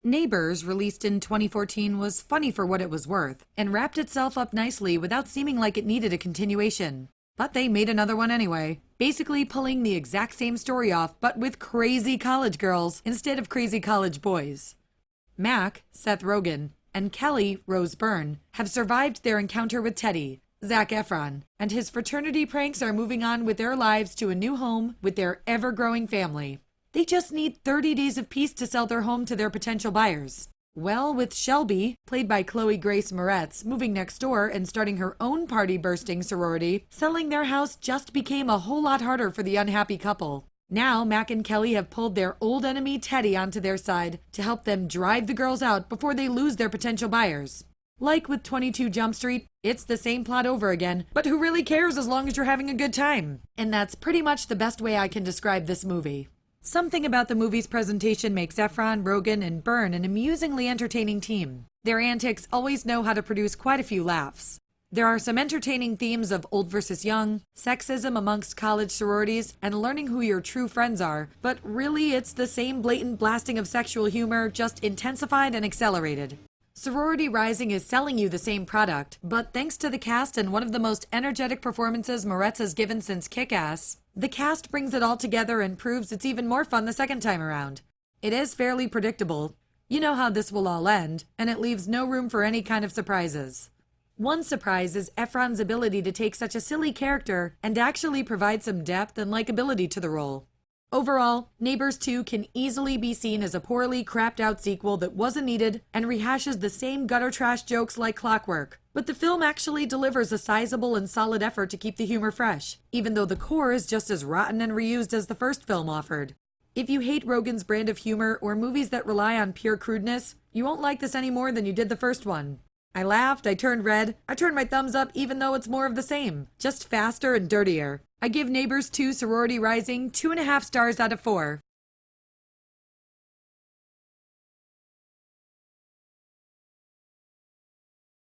Neighbors, released in 2014, was funny for what it was worth, and wrapped itself up nicely without seeming like it needed a continuation. But they made another one anyway, basically pulling the exact same story off but with crazy college girls instead of crazy college boys. Mac, Seth Rogen, and Kelly, Rose Byrne, have survived their encounter with Teddy, Zac Efron, and his fraternity pranks are moving on with their lives to a new home with their ever-growing family. They just need 30 days of peace to sell their home to their potential buyers. Well, with Shelby, played by Chloe Grace Moretz, moving next door and starting her own party-bursting sorority, selling their house just became a whole lot harder for the unhappy couple. Now, Mac and Kelly have pulled their old enemy Teddy onto their side to help them drive the girls out before they lose their potential buyers. Like with 22 Jump Street, it's the same plot over again, but who really cares as long as you're having a good time? And that's pretty much the best way I can describe this movie. Something about the movie's presentation makes Efron, Rogen, and Byrne an amusingly entertaining team. Their antics always know how to produce quite a few laughs. There are some entertaining themes of old versus young, sexism amongst college sororities, and learning who your true friends are, but really it's the same blatant blasting of sexual humor, just intensified and accelerated. Sorority Rising is selling you the same product, but thanks to the cast and one of the most energetic performances Moretz has given since Kick-Ass, the cast brings it all together and proves it's even more fun the second time around. It is fairly predictable. You know how this will all end, and it leaves no room for any kind of surprises. One surprise is Efron's ability to take such a silly character and actually provide some depth and likability to the role. Overall, Neighbors 2 can easily be seen as a poorly crapped out sequel that wasn't needed and rehashes the same gutter trash jokes like clockwork. But the film actually delivers a sizable and solid effort to keep the humor fresh, even though the core is just as rotten and reused as the first film offered. If you hate Rogen's brand of humor or movies that rely on pure crudeness, you won't like this any more than you did the first one. I laughed, I turned red, I turned my thumbs up even though it's more of the same, just faster and dirtier. I give Neighbors 2 Sorority Rising 2.5 stars out of 4.